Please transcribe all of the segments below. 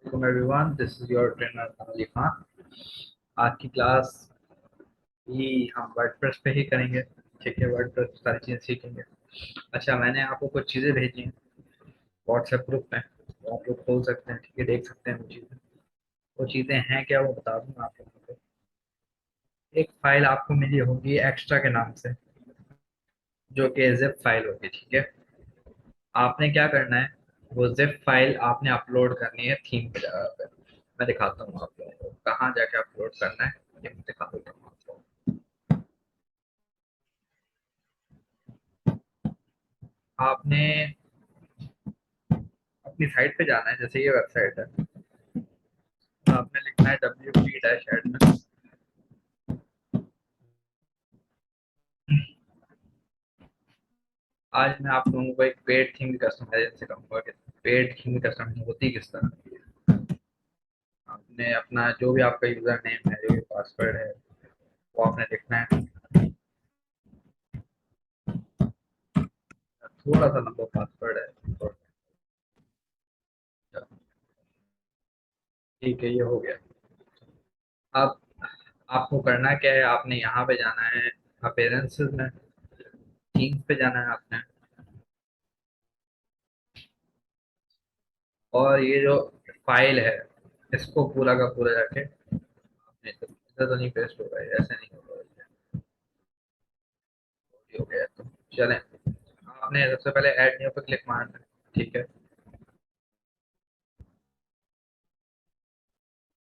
Welcome everyone, this is your trainer Ali Khan. आज की class भी हम वर्डप्रेस पे ही करेंगे। ठीक है, वर्डप्रेस पे सारी चीज़ें सीखेंगे। अच्छा, मैंने आपको कुछ चीज़ें भेजी हैं व्हाट्सएप ग्रुप में, तो आप लोग खोल सकते हैं। ठीक है, देख सकते हैं वो चीज़ें हैं क्या, वो बता दूंगा आप लोगों को। एक फाइल आपको मिली होगी एक्स्ट्रा के नाम से, जो कि जिप फाइल होगी। ठीक है, आपने क्या करना है, वो जिप फाइल आपने अपलोड करनी है थीम की जगह पे। मैं दिखाता हूँ आप लोगों को कहाँ जाके अपलोड करना है, ये मैं दिखा देता हूँ आपको। आपने अपनी साइट पे जाना है, जैसे ये वेबसाइट है, आपने लिखना है wp-admin। आज मैं आप लोगों को एक पेड थीम कस्टमाइजेशन सिखाऊंगा कि पेड थीम कस्टमाइजेशन होती किस तरह की है। आपने अपना जो भी आपका यूजर नेम है, जो भी पासवर्ड है, वो आपने लिखना है। थोड़ा सा लंबा पासवर्ड है तो ठीक है, ये हो गया। अब आपको करना क्या है, आपने यहाँ पे जाना है अपीयरेंसेस में, थीम्स पे जाना है आपने, और ये जो फाइल है इसको पूरा का पूरा जाके आपने इधर तो नहीं पेस्ट होगा, ये ऐसे नहीं होगा, ये हो गया। तो चलें, आपने सबसे पहले ऐड न्यू पे क्लिक मारना है। ठीक है,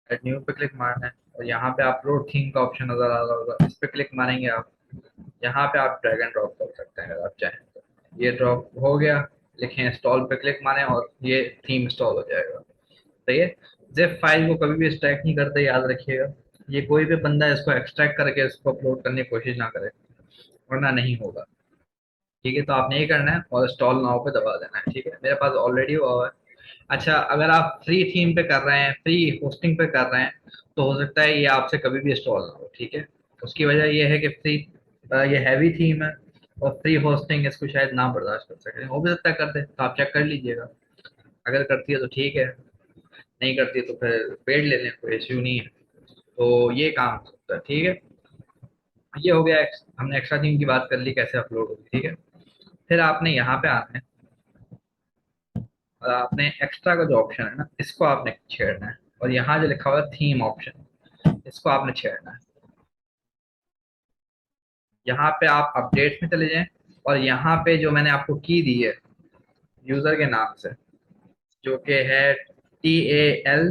ऐड न्यू पे क्लिक मारना है और यहाँ पे अपलोड थीम का ऑप्शन नजर आ रहा होगा, इस पे क्लिक मारेंगे आप। यहाँ पे आप ड्रैग एंड ड्रॉप कर सकते हैं अगर आप चाहें तो। ये ड्रॉप हो गया, लिखें इंस्टॉल पे क्लिक मारें और ये थीम इंस्टॉल हो जाएगा। सही है। जिप फाइल को कभी भी एक्सट्रैक्ट नहीं करते, याद रखिएगा। ये कोई भी बंदा इसको एक्सट्रैक्ट करके इसको अपलोड करने की कोशिश ना करे, वरना नहीं होगा। ठीक है, तो आपने ये करना है और इंस्टॉल नाउ पे दबा देना है। ठीक है, मेरे पास ऑलरेडी हुआ है। अच्छा, अगर आप फ्री थीम पे कर रहे हैं, फ्री होस्टिंग पे कर रहे हैं, तो हो सकता है ये आपसे कभी भी इंस्टॉल ना हो। ठीक है, उसकी वजह ये है कि फ्री, ये हैवी थीम है और फ्री होस्टिंग इसको शायद ना बर्दाश्त कर सके। हो भी सकता है कर दे, तो आप चेक कर लीजिएगा। अगर करती है तो ठीक है, नहीं करती है तो फिर पेड ले लें, कोई इश्यू नहीं है। तो ये काम हो सकता है। ठीक है, ये हो गया। हमने एक्स्ट्रा थीम की बात कर ली, कैसे अपलोड होगी। ठीक है, फिर आपने यहाँ पे आना है और आपने एक्स्ट्रा का जो ऑप्शन है ना, इसको आपने छेड़ना है, और यहाँ जो लिखा हुआ है थीम ऑप्शन, इसको आपने छेड़ना है। यहाँ पे आप अपडेट में चले जाएं और यहाँ पे जो मैंने आपको की दी है यूजर के नाम से, जो कि है TAL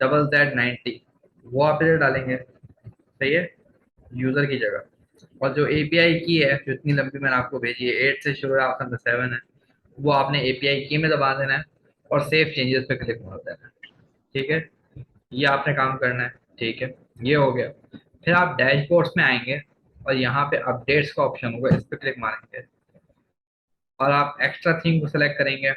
ZZ90, वो आप इधर डालेंगे। सही है, यूजर की जगह। और जो एपीआई की है, जो इतनी लंबी मैंने आपको भेजी है, 8 से शुरू है, ऑप्शन 7 है, वो आपने एपीआई की में दबा देना है और सेव चेंजेस पे क्लिक मार देना है। ठीक है, ये आपने काम करना है। ठीक है, ये हो गया। फिर आप डैशबोर्ड्स में आएंगे और यहाँ पे अपडेट्स का ऑप्शन होगा, इस पे क्लिक मारेंगे और आप एक्स्ट्रा थीम को सिलेक्ट करेंगे।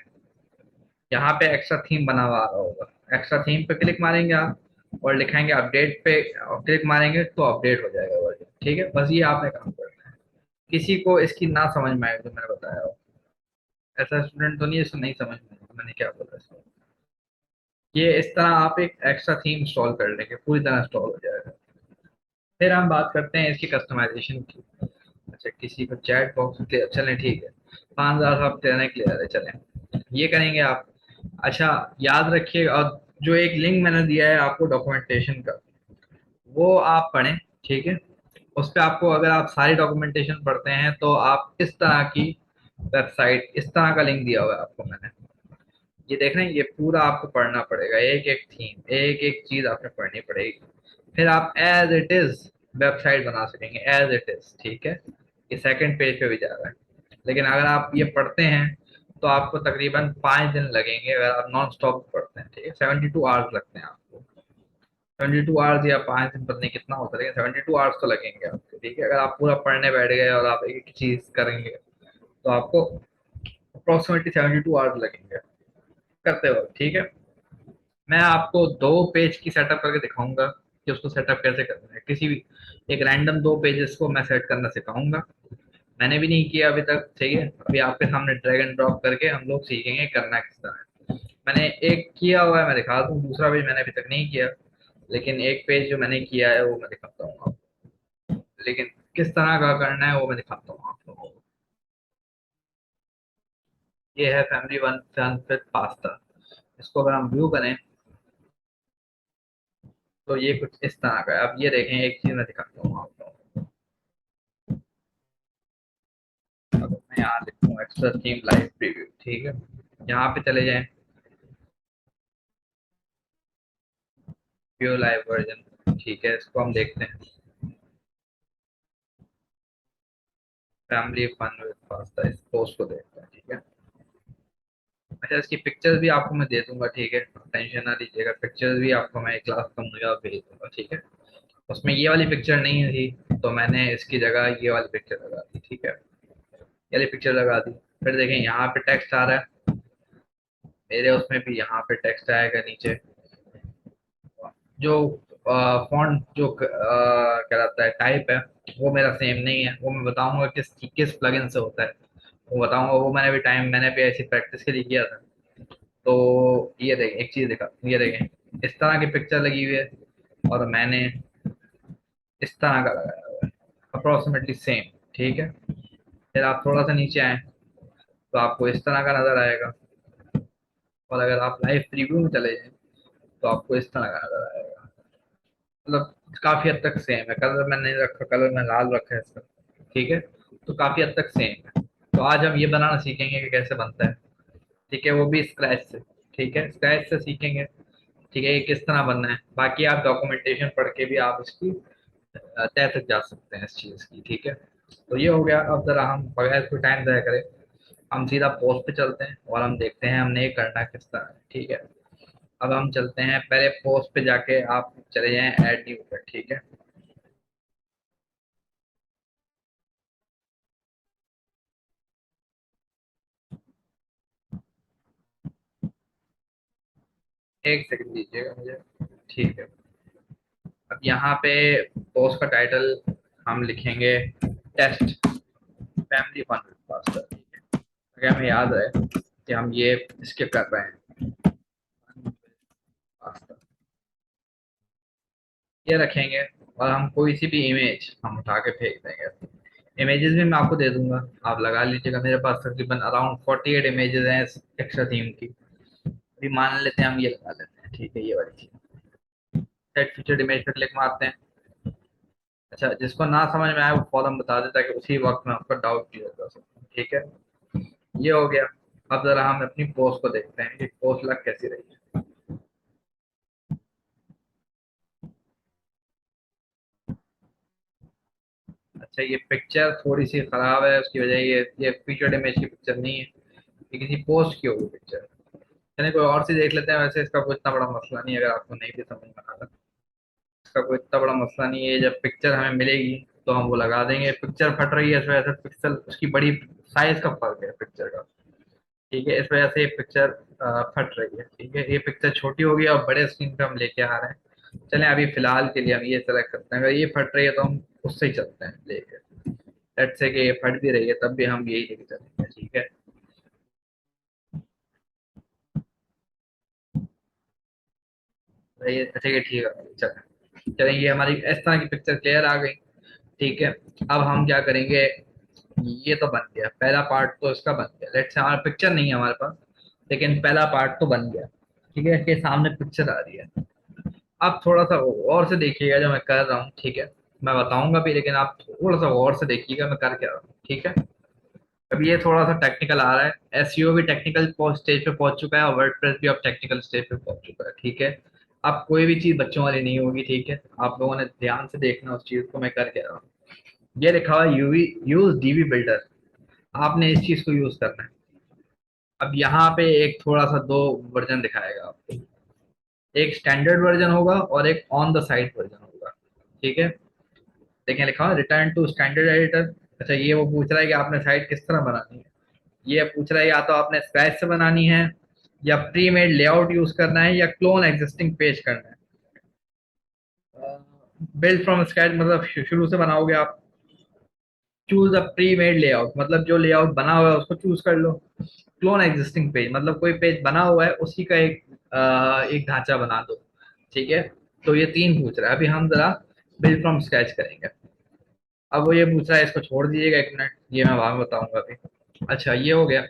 यहाँ पे एक्स्ट्रा थीम बना हुआ आ रहा होगा, एक्स्ट्रा थीम पे क्लिक मारेंगे आप और लिखाएंगे अपडेट पे, क्लिक मारेंगे तो अपडेट हो जाएगा वर्जन। ठीक है, बस ये आपने काम करना है। किसी को इसकी ना समझ में आए जो मैंने बताया हो, ऐसा स्टूडेंट तो नहीं है जिसको नहीं समझ में आया मैंने क्या बोला इसको। ये इस तरह आप एक एक्स्ट्रा थीम इंस्टॉल कर लेंगे, पूरी तरह इंस्टॉल हो जाएगा। फिर हम बात करते हैं इसकी कस्टमाइजेशन की। अच्छा, किसी को चैट बॉक्स क्लियर, चलें ठीक है, 5,000 आप देने क्लियर है, चलें ये करेंगे आप। अच्छा, याद रखिए, और जो एक लिंक मैंने दिया है आपको डॉक्यूमेंटेशन का, वो आप पढ़ें। ठीक है, उस पर आपको, अगर आप सारी डॉक्यूमेंटेशन पढ़ते हैं तो आप इस तरह की वेबसाइट, इस तरह का लिंक दिया हुआ है आपको मैंने, ये देख रहे हैं, ये पूरा आपको पढ़ना पड़ेगा, एक एक थीम, एक एक चीज आपने पढ़नी पड़ेगी। फिर आप एज इट इज वेबसाइट बना सकेंगे, एज इट इज। ठीक है, ये सेकंड पेज पे भी जा रहा है, लेकिन अगर आप ये पढ़ते हैं तो आपको तकरीबन 5 दिन लगेंगे, अगर आप नॉन स्टॉप पढ़ते हैं। ठीक है, 72 आवर्स लगते हैं आपको, 72 आवर्स या 5 दिन, पता नहीं कितना होता है, लेकिन 72 आवर्स तो लगेंगे आपको। ठीक है, अगर आप पूरा पढ़ने बैठ गए और आप एक एक चीज करेंगे तो आपको अप्रोक्सीमेटली 72 आवर्स लगेंगे करते वक्त। ठीक है, मैं आपको 2 पेज की सेटअप करके दिखाऊंगा कि उसको सेटअप कैसे करना है। किसी भी एक रैंडम 2 पेजेस को मैं सेट करना सिखाऊंगा, मैंने भी नहीं किया अभी तक। ठीक है, अभी आपके सामने ड्रैग एंड ड्रॉप करके हम लोग सीखेंगे करना किस तरह है। मैंने एक किया हुआ है, मैं दिखा दूँ, दूसरा पेज मैंने अभी तक नहीं किया, लेकिन एक पेज जो मैंने किया है वो मैं दिखाता हूँ आपको। लेकिन किस तरह का करना है वो मैं दिखाता हूँ आप लोगों को। ये है family one sun with pasta. इसको अगर हम व्यू करें तो ये कुछ इस तरह का है। अब ये देखें, एक चीज मैं दिखाता हूँ आप लोगों को। अब मैं यहाँ लिखूँ एक्स्ट्रा थीम लाइव प्रीव्यू, ठीक है। यहाँ पे चले जाएं, व्यू लाइव वर्जन, ठीक है, इसको हम देखते हैं। फैमिली फन विद पास्ता, इस पोस्ट को देखते हैं, ठीक है। अच्छा, इसकी पिक्चर्स भी आपको मैं दे दूंगा, ठीक है, टेंशन ना लीजिएगा, पिक्चर्स भी आपको मैं क्लास कम हुआ भेज दूंगा, ठीक है। उसमें ये वाली पिक्चर नहीं थी, तो मैंने इसकी जगह ये वाली पिक्चर लगा दी, ठीक है, ये वाली पिक्चर लगा दी। फिर देखें यहाँ पे टेक्स्ट आ रहा है, मेरे उसमें भी यहाँ पे टेक्स्ट आएगा नीचे। जो फॉन्ट जो क्या कहता है टाइप है, वो मेरा सेम नहीं है, वो मैं बताऊंगा किस किस प्लगइन से होता है, वो बताऊंगा। वो मैंने भी ऐसी प्रैक्टिस के लिए किया था। तो ये देखें, एक चीज दिखा, ये देखें, इस तरह की पिक्चर लगी हुई है, और मैंने इस तरह का लगाया हुआ है, अप्रोक्सीमेटली सेम, ठीक है। फिर आप थोड़ा सा नीचे आए तो आपको इस तरह का नजर आएगा, और अगर आप लाइव प्रीव्यू में चले जाएं तो आपको इस तरह का नजर आएगा। मतलब काफी हद तक सेम है, कलर मैंने नहीं रखा, कलर मैं लाल रखा है इसका, ठीक है। तो काफी हद तक सेम है। तो आज हम ये बनाना सीखेंगे कि कैसे बनता है, ठीक है, वो भी स्क्रैच से, ठीक है, स्क्रैच से सीखेंगे, ठीक है, ये किस तरह बनना है। बाकी आप डॉक्यूमेंटेशन पढ़ के भी आप इसकी तह तक जा सकते हैं इस चीज की, ठीक है। तो ये हो गया। अब जरा हम बगैर कोई टाइम ज़ाया करें, हम सीधा पोस्ट पे चलते हैं और हम देखते हैं हमने ये करना किस तरह है, ठीक है। अब हम चलते हैं, पहले पोस्ट पे जाके आप चले जाएं ऐड न्यू पे, ठीक है। एक सेकंड दीजिएगा मुझे, ठीक है। अब यहाँ पे पोस्ट का टाइटल हम लिखेंगे test family fun with pasta, ठीक है। अगर हमें याद रहे कि हम ये स्किप कर रहे हैं, पास्ता ये रखेंगे, और हम कोई सी भी इमेज हम उठा के फेंक देंगे। इमेजेस भी मैं आपको दे दूंगा, आप लगा लीजिएगा। मेरे पास तकरीबन अराउंड 48 इमेजेस हैं एक्स्ट्रा थीम की। अभी मान लेते हैं हम ये लगा लेते हैं, ठीक है, ये वाली चीज सेट फीचर्ड इमेज पे क्लिक मारते हैं। अच्छा, जिसको ना समझ में आए वो फॉरम बता देता है कि उसी वक्त में आपका डाउट क्लियर कर सकते हैं, ठीक है। ये हो गया। अब जरा हम अपनी पोस्ट को देखते हैं कि पोस्ट लग कैसी रही है। अच्छा, ये पिक्चर थोड़ी सी खराब है, उसकी वजह ये फीचर्ड इमेज की पिक्चर नहीं है, ये किसी पोस्ट की होगी पिक्चर। चलिए कोई और सी देख लेते हैं, वैसे इसका कोई इतना बड़ा मसला नहीं है, अगर आपको नहीं भी समझ में आ रहा। इसका कोई इतना बड़ा मसला नहीं है, जब पिक्चर हमें मिलेगी तो हम वो लगा देंगे। पिक्चर फट रही है इस वजह से, पिक्सल उसकी बड़ी साइज का फर्क है पिक्चर का, ठीक है, इस वजह से ये पिक्चर फट रही है, ठीक है। ये पिक्चर छोटी होगी और बड़े स्क्रीन पे हम लेके आ रहे हैं। चलें, अभी फिलहाल के लिए हम ये सेलेक्ट करते हैं, अगर ये फट रही है तो हम उससे ही चलते हैं लेके। लेट्स से कि ये फट भी रही है तब भी हम यही लेके चलेंगे, ठीक है। ये ठीक है, ठीक है, चलें चलें, ये हमारी इस तरह की पिक्चर क्लियर आ गई, ठीक है। अब हम क्या करेंगे, ये तो बन गया पहला पार्ट, तो इसका बन गया। लेट्स से हमारा पिक्चर नहीं है हमारे पास, लेकिन पहला पार्ट तो बन गया, ठीक है, इसके सामने पिक्चर आ रही है। आप थोड़ा सा और से देखिएगा जो मैं कर रहा हूँ, ठीक है। मैं बताऊंगा भी, लेकिन आप थोड़ा सा और से देखिएगा मैं कर क्या रहा हूँ, ठीक है। अब ये थोड़ा सा टेक्निकल आ रहा है, एसईओ भी टेक्निकल स्टेज पे पहुंच चुका है, और वर्डप्रेस भी अब टेक्निकल स्टेज पे पहुंच चुका है, ठीक है। अब कोई भी चीज बच्चों वाली नहीं होगी, ठीक है। आप लोगों ने ध्यान से देखना उस चीज को मैं कर क्या रहा हूँ। ये लिखा हुआ यूवी यूज डीवी बिल्डर, आपने इस चीज को यूज करना है। अब यहाँ पे एक थोड़ा सा दो वर्जन दिखाएगा आपको, एक स्टैंडर्ड वर्जन होगा और एक ऑन द साइड वर्जन होगा, ठीक है। देखें लिखा हुआ रिटर्न टू स्टैंडर्ड एडिटर। अच्छा, ये वो पूछ रहा है कि आपने साइट किस तरह बनानी है। ये पूछ रहा है या तो आपने स्क्रैच से बनानी है, या प्री मेड लेआउट यूज करना है, या क्लोन एग्जिस्टिंग पेज करना है। बिल्ड फ्रॉम स्क्रैच मतलब शुरू से बनाओगे आप, choose a pre made layout, मतलब जो लेआउट बना हुआ है उसको चूज कर लो। क्लोन एग्जिस्टिंग पेज, मतलब कोई पेज बना हुआ है उसी का एक ढांचा बना दो। ठीक है, तो ये तीन पूछ रहा है। अभी हम जरा बिल्ड फ्रॉम स्क्रैच करेंगे। अब वो ये पूछ रहा है, इसको छोड़ दीजिएगा एक मिनट, ये मैं बाद में बताऊंगा अभी। अच्छा, ये हो गया।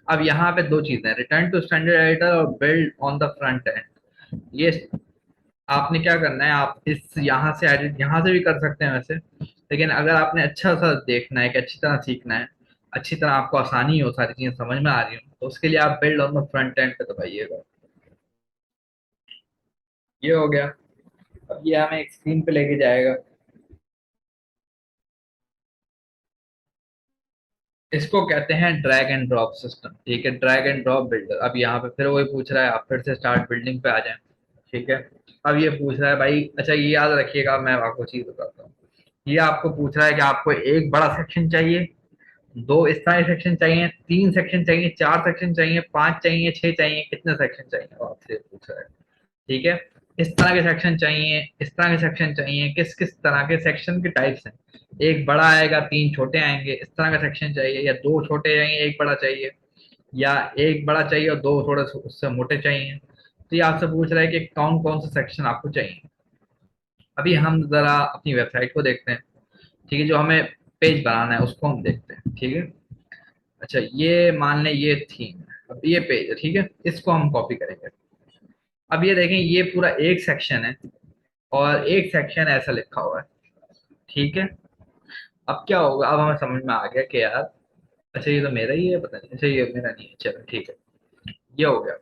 अब यहाँ पे दो चीजें, रिटर्न टू स्टैंडर्ड एडिटर और build on the front end. ये आपने क्या करना है, आप इस यहाँ से एडिट यहाँ से भी कर सकते हैं वैसे, लेकिन अगर आपने अच्छा सा देखना है कि अच्छी तरह सीखना है, अच्छी तरह आपको आसानी हो, सारी चीजें समझ में आ रही हो, तो उसके लिए आप build on the front end पे दबाइएगा। ये हो गया। अब ये हमें एक स्क्रीन पे लेके जाएगा। इसको कहते हैं ड्रैग एंड ड्रॉप सिस्टम। ठीक है, ड्रैग एंड ड्रॉप बिल्डर। अब यहाँ पे फिर वही पूछ रहा है, आप फिर से स्टार्ट बिल्डिंग पे आ जाएं। ठीक है, अब ये पूछ रहा है भाई, अच्छा ये याद रखिएगा, मैं आपको चीज बताता हूँ। ये आपको पूछ रहा है कि आपको एक बड़ा सेक्शन चाहिए, दो इस तरह के सेक्शन चाहिए, तीन सेक्शन चाहिए, चार सेक्शन चाहिए, पांच चाहिए, छह चाहिए, कितने सेक्शन चाहिए, वो आपसे पूछ रहा है। ठीक है, इस तरह के सेक्शन चाहिए, इस तरह के सेक्शन चाहिए, किस किस तरह के सेक्शन के टाइप्स हैं। एक बड़ा आएगा, तीन छोटे आएंगे, इस तरह का सेक्शन चाहिए, या दो छोटे चाहिए एक बड़ा चाहिए, या एक बड़ा चाहिए और दो थोड़े उससे मोटे चाहिए। तो ये आपसे पूछ रहा है कि कौन कौन सा सेक्शन आपको चाहिए। अभी हम जरा अपनी वेबसाइट को देखते हैं। ठीक है, जो हमें पेज बनाना है उसको हम देखते हैं। ठीक है, अच्छा ये मान लें ये थीम है, अब ये पेज है। ठीक है, इसको हम कॉपी करेंगे। अब ये देखें, ये पूरा एक सेक्शन है और एक सेक्शन ऐसा लिखा हुआ है। ठीक है, अब क्या होगा, अब हमें समझ में आ गया कि यार, अच्छा ये तो मेरा ही है, पता नहीं, अच्छा ये मेरा नहीं है, चलो ठीक है। ये हो गया।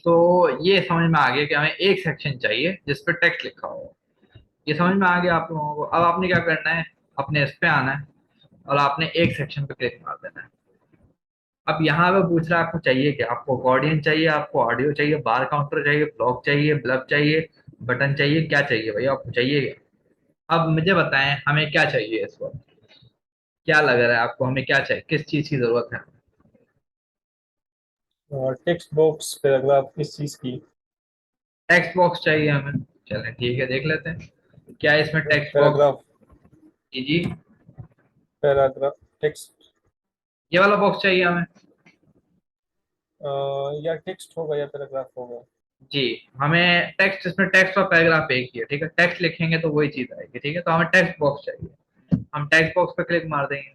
तो ये समझ में आ गया कि हमें एक सेक्शन चाहिए जिस पे टेक्स्ट लिखा हो। ये समझ में आ गया आप लोगों को। अब आपने क्या करना है, अपने इस पे आना है और आपने एक सेक्शन पे क्लिक मार देना है। अब यहाँ पे पूछ रहा है आपको चाहिए क्या, आपको अकॉर्डियन चाहिए, आपको ऑडियो चाहिए, बार काउंटर चाहिए, ब्लॉक चाहिए, ब्लब चाहिए, बटन चाहिए, क्या चाहिए भैया, आपको चाहिए क्या? अब मुझे बताएं हमें क्या चाहिए इस वक्त, क्या लग रहा है आपको, हमें क्या चाहिए, किस चीज की जरूरत है? टेक्स्ट बॉक्स पैराग्राफ किस चीज की? टेक्स्ट बॉक्स चाहिए हमें। चलें ठीक है, देख लेते हैं क्या है इसमें टेक्स्ट बॉक्स। पैराग्राफ। जी जी, पैराग्राफ टेक्स्ट। ये वाला बॉक्स चाहिए हमें। या टेक्स्ट होगा या पैराग्राफ होगा। जी, हमें टेक्स्ट, इसमें टेक्स्ट और पैराग्राफ एक ही है। ठीक है, टेक्स्ट लिखेंगे तो वही चीज आएगी। ठीक है, तो हमें टेक्स्ट बॉक्स चाहिए, हम टेक्स्ट बॉक्स पे क्लिक मार देंगे।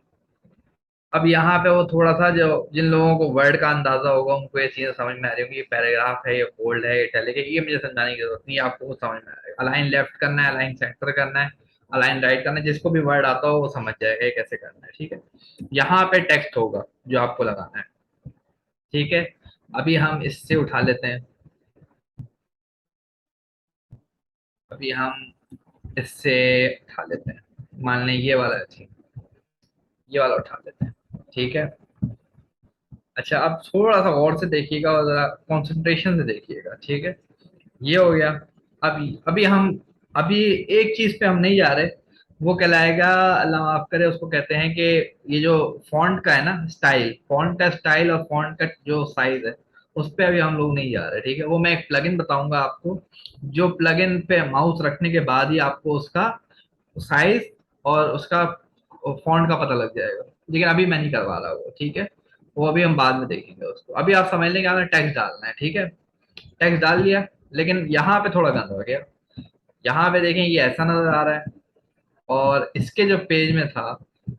अब यहाँ पे वो थोड़ा सा, जो जिन लोगों को वर्ड का अंदाजा होगा उनको ये चीजें समझ में आ रही होंगी, ये पैराग्राफ है, ये बोल्ड है, ये इटैलिक है, ये मुझे समझाने की जरूरत नहीं है, आपको वो समझ में आएगा। अलाइन लेफ्ट करना है, अलाइन सेंटर करना है, अलाइन राइट करना है, जिसको भी वर्ड आता हो वो समझ जाएगा ये कैसे करना है। ठीक है, यहाँ पे टेक्स्ट होगा जो आपको लगाना है। ठीक है, अभी हम इससे उठा लेते हैं। अभी हम इससे उठा लेते हैं, मान लें ये वाला थी, ये वाला उठा लेते हैं। ठीक है, अच्छा अब थोड़ा सा गौर से देखिएगा और जरा कॉन्सेंट्रेशन से देखिएगा। ठीक है, ये हो गया। अभी अभी हम, अभी एक चीज पे हम नहीं जा रहे, वो कहलाएगा, अल्लाह माफ करे, उसको कहते हैं कि ये जो फॉन्ट का है ना स्टाइल, फॉन्ट का स्टाइल और फॉन्ट का जो साइज है, उस पे अभी हम लोग नहीं जा रहे। ठीक है, वो मैं एक प्लगइन बताऊंगा आपको, जो प्लगइन पे माउस रखने के बाद ही आपको उसका साइज और उसका फॉन्ट का पता लग जाएगा। लेकिन अभी मैं नहीं करवा रहा वो। ठीक है, वो अभी हम बाद में देखेंगे उसको। अभी आप समझ लेंगे हमें टेक्स्ट डालना है। ठीक है, टेक्स्ट डाल लिया, लेकिन यहाँ पे थोड़ा गंद हो गया। यहाँ पे देखें, ये ऐसा नजर आ रहा है, और इसके जो पेज में था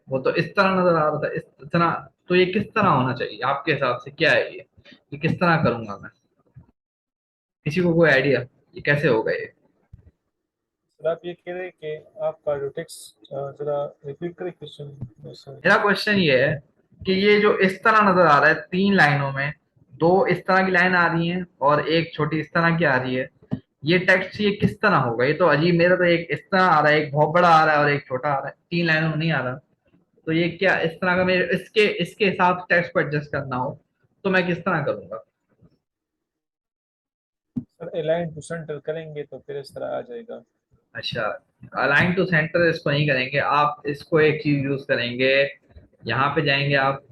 वो तो इस तरह नजर आ रहा था, इस तरह। तो ये किस तरह होना चाहिए आपके हिसाब से, क्या है ये किस तरह करूंगा मैं? किसी को कोई आइडिया, ये कैसे होगा ये? सर आप ये कह रहे हैं कि आपका जो टेक्स्ट, जरा रिपीट करें क्वेश्चन सर। मेरा क्वेश्चन ये है कि ये जो इस तरह नजर आ रहा है तीन लाइनों में, दो इस तरह की लाइन आ रही है और एक छोटी इस तरह की आ रही है, ये टेक्स्ट ये किस तरह होगा? ये तो अजीब, मेरा तो एक इस तरह आ रहा है, एक बहुत बड़ा आ रहा है और एक छोटा आ रहा है, तीन लाइनों में नहीं आ रहा। तो ये क्या इस तरह का, मेरे इसके इसके हिसाब से टेक्स्ट को एडजस्ट करना हो तो मैं किस तरह करूंगा? सर अलाइन टू सेंटर करेंगे तो फिर इस तरह आ जाएगा। अच्छा, अलाइन टू सेंटर इसको नहीं करेंगे आप, इसको एक चीज यूज करेंगे, यहाँ पे जाएंगे आप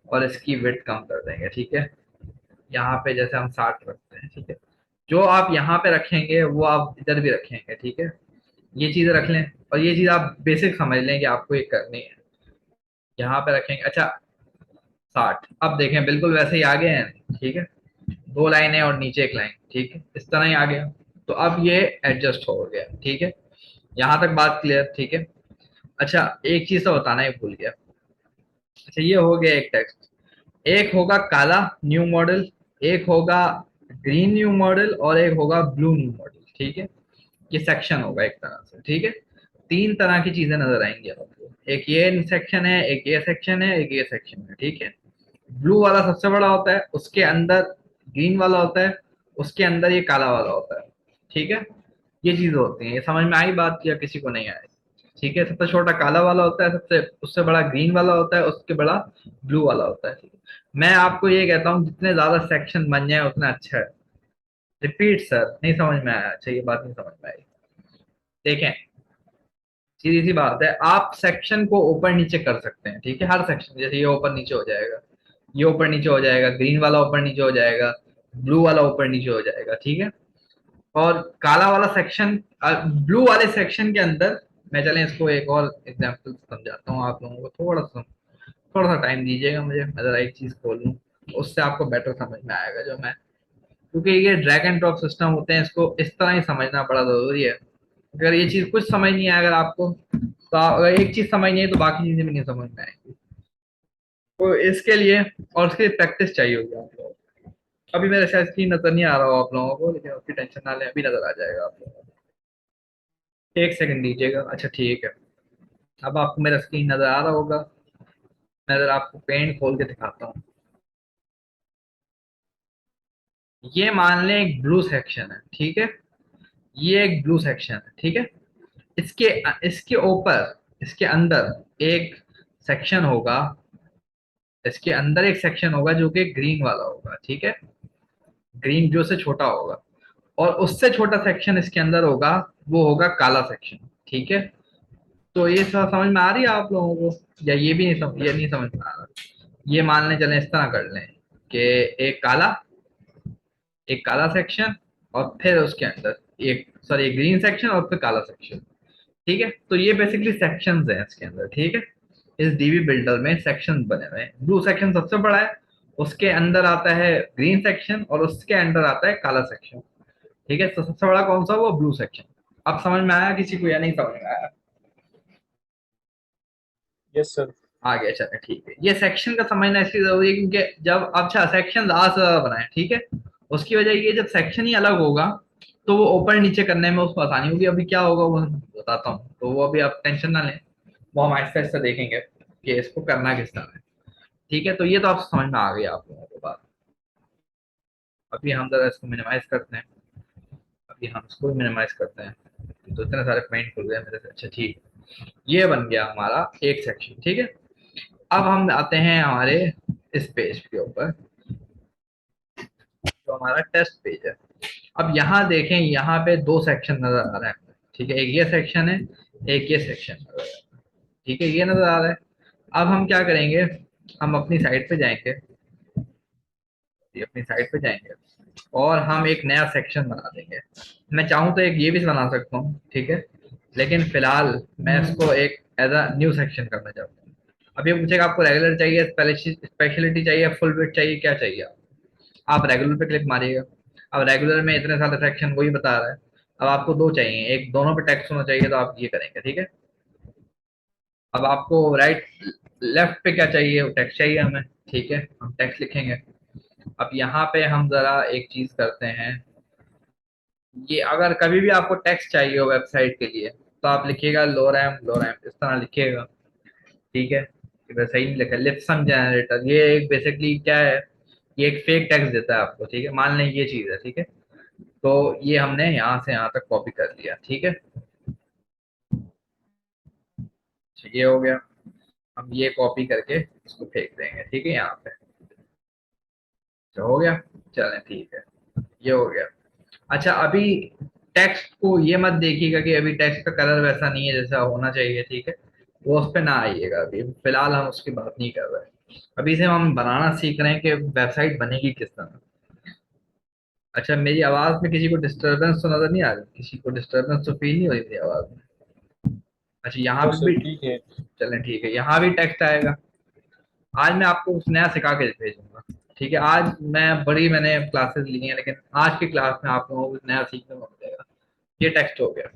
और इसकी विड्थ कम कर देंगे। ठीक है, यहाँ पे जैसे हम 60 रखते हैं। ठीक है, जो आप यहाँ पे रखेंगे वो आप इधर भी रखेंगे। ठीक है, ये चीज रख लें, और ये चीज आप बेसिक समझ लें कि आपको ये करनी है। यहाँ पे रखेंगे, अच्छा 60। अब देखें बिल्कुल वैसे ही आ गए हैं, ठीक है, दो लाइनें और नीचे एक लाइन, ठीक है, इस तरह ही आ गया। तो अब ये एडजस्ट हो गया, ठीक है, यहाँ तक बात क्लियर, ठीक है। अच्छा एक चीज तो बताना ही भूल गया। अच्छा ये हो गया एक टेक्स्ट, एक होगा काला न्यू मॉडल, एक होगा ग्रीन न्यू मॉडल, और एक होगा ब्लू न्यू मॉडल, ठीक है। ये सेक्शन होगा एक तरह से, ठीक है। तीन तरह की चीजें नजर आएंगी आपको, एक ये सेक्शन है, एक ये सेक्शन है, एक ये सेक्शन है, ठीक है। ब्लू वाला सबसे बड़ा होता है, उसके अंदर ग्रीन वाला होता है, उसके अंदर ये काला वाला होता है, ठीक है। ये चीज होती है, ये समझ में आई बात या किसी को नहीं आई? ठीक है, सबसे छोटा काला वाला होता है, सबसे उससे बड़ा ग्रीन वाला होता है, उसके बड़ा ब्लू वाला होता है, ठीक है। मैं आपको ये कहता हूँ जितने ज्यादा सेक्शन बन जाए उतना अच्छा है। रिपीट सर, नहीं समझ में आया? अच्छा ये बात नहीं समझ में आई। देखें, सीधी सी बात है, आप सेक्शन को ऊपर नीचे कर सकते हैं, ठीक है, हर सेक्शन, जैसे ये ऊपर नीचे हो जाएगा, ये ऊपर नीचे हो जाएगा, ग्रीन वाला ऊपर नीचे हो जाएगा, ब्लू वाला ऊपर नीचे हो जाएगा, ठीक है। और काला वाला सेक्शन, ब्लू वाले सेक्शन के अंदर, मैं चलें इसको एक और एग्जांपल समझाता हूँ आप लोगों को, थोड़ा सा टाइम दीजिएगा मुझे, मैं जरा एक चीज खोल लूँ, उससे आपको बेटर समझ में आएगा जो मैं, क्योंकि ये ड्रैग एंड ड्रॉप सिस्टम होते हैं, इसको इस तरह ही समझना बड़ा जरूरी है। अगर ये चीज कुछ समझ नहीं आया अगर आपको, तो अगर एक चीज समझ नहीं आई तो बाकी चीजें भी नहीं समझ में आएंगी। तो इसके लिए, और उसके लिए प्रैक्टिस चाहिए होगी आप लोगों को। अभी मेरे शायद स्क्रीन नजर नहीं आ रहा हो आप लोगों को, लेकिन उसकी टेंशन ना लें, अभी नजर आ जाएगा आप लोगों को। एक सेकंड दीजिएगा, अच्छा ठीक है। अब आपको मेरा स्क्रीन नजर आ रहा होगा, मैं जरा आपको पेंट खोल के दिखाता हूँ। ये मान लें एक ब्लू सेक्शन है, ठीक है, ये एक ब्लू सेक्शन है, ठीक है। इसके इसके ऊपर, इसके अंदर एक सेक्शन होगा, इसके अंदर एक सेक्शन होगा जो कि ग्रीन वाला होगा, ठीक है, ग्रीन जो से छोटा होगा, और उससे छोटा सेक्शन इसके अंदर होगा, वो होगा काला सेक्शन, ठीक है। तो ये समझ में आ रही है आप लोगों को, या ये भी नहीं समझ, ये नहीं समझ में आ रहा? ये मान लें, चलें इस तरह कर लें कि एक काला, एक काला सेक्शन, और फिर उसके अंदर एक, सॉरी, ग्रीन सेक्शन और फिर काला सेक्शन, ठीक है। तो ये बेसिकली सेक्शंस हैं इसके अंदर, ठीक है। इस डीबी बिल्डर में सेक्शन बने हुए हैं, ब्लू सेक्शन सबसे बड़ा है, उसके अंदर आता है ग्रीन सेक्शन, और उसके अंदर आता है काला सेक्शन, ठीक है। तो सबसे बड़ा कौन सा, वो ब्लू सेक्शन। अब समझ में आया किसी को या नहीं समझ में आया? Yes sir. आ गया, चलो ठीक है। ये सेक्शन का समझना इसलिए जरूरी है क्योंकि जब, अच्छा सेक्शन ज्यादा से ज्यादा बनाए, ठीक है, उसकी वजह ये, जब सेक्शन ही अलग होगा तो वो ऊपर नीचे करने में उसको आसानी होगी। अभी क्या होगा वो मैं बताता हूँ, तो वो अभी आप टेंशन ना लें, वो हम आहिस्ता आहिस्ता देखेंगे कि इसको करना किस तरह है, ठीक है। तो ये तो आप समझ में आ गई आप लोगों को बात। अभी हम जरा इसको मिनिमाइज करते हैं, अभी हम इसको मिनिमाइज करते हैं, तो इतने सारे पॉइंट खुल गए मेरे से, अच्छा ठीक है। ये बन गया हमारा एक सेक्शन, ठीक है। अब हम आते हैं हमारे इस पेज के ऊपर, जो हमारा टेस्ट पेज है। अब यहाँ देखें, यहाँ पे दो सेक्शन नजर आ रहे हैं, ठीक है, एक ये सेक्शन है, एक ये सेक्शन नजर आ रहा है, ठीक है, ये नजर आ रहा है। अब हम क्या करेंगे, हम अपनी साइड पे जाएंगे, अपनी साइड पे जाएंगे, और हम एक नया सेक्शन बना देंगे। मैं चाहूँ तो एक ये भी बना सकता हूँ, ठीक है, लेकिन फिलहाल मैं इसको एक एज अ न्यू सेक्शन करना चाहता हूँ। अब ये पूछेगा आपको रेगुलर चाहिए, स्पेशलिटी चाहिए, फुल विड्थ चाहिए, क्या चाहिए आप रेगुलर पे क्लिक मारिएगा। अब रेगुलर में इतने सारे सेक्शन वही बता रहा है। अब आपको दो चाहिए, एक दोनों पे टेक्स्ट होना चाहिए, तो आप ये करेंगे, ठीक है। अब आपको राइट लेफ्ट पे क्या चाहिए, टेक्स्ट चाहिए हमें, ठीक है, हम टेक्स्ट लिखेंगे। अब यहाँ पे हम जरा एक चीज करते हैं, ये अगर कभी भी आपको टेक्स्ट चाहिए हो वेबसाइट के लिए, तो आप लिखिएगा लोरैम, लोरैम इस तरह लिखिएगा, ठीक है। इधर सही नहीं लिखा, लिप्सम जनरेटर, ये एक बेसिकली क्या है, ये एक फेक टेक्स्ट देता है आपको, ठीक है, मान लें ये चीज है, ठीक है। तो ये हमने यहाँ से यहाँ तक कॉपी कर लिया, ठीक है। अच्छा, ये हो गया। हम ये कॉपी करके इसको फेंक देंगे, ठीक है, यहाँ पे। तो हो गया, चलें ठीक है, ये हो गया। अच्छा अभी टेक्स्ट को ये मत देखिएगा कि अभी टेक्स्ट का कलर वैसा नहीं है जैसा होना चाहिए, ठीक है, वो उस पर ना आइएगा, अभी फिलहाल हम उसकी बात नहीं कर रहे हैं। अभी से हम बनाना सीख रहे हैं कि वेबसाइट बनेगी किस तरह। अच्छा मेरी आवाज में किसी को डिस्टरबेंस तो नजर नहीं आ रही, किसी को डिस्टरबेंस तो फील नहीं हो रही मेरी आवाज में? अच्छा यहाँ नो पे सर भी, ठीक है। चलें ठीक है, यहाँ भी टेक्स्ट आएगा, आज मैं आपको कुछ नया सिखा के भेजूंगा। ठीक है, आज मैंने क्लासेस ली हैं, लेकिन आज की क्लास में आप लोगों को कुछ नया सीखने को मिलेगा। ये टेक्स्ट हो गया।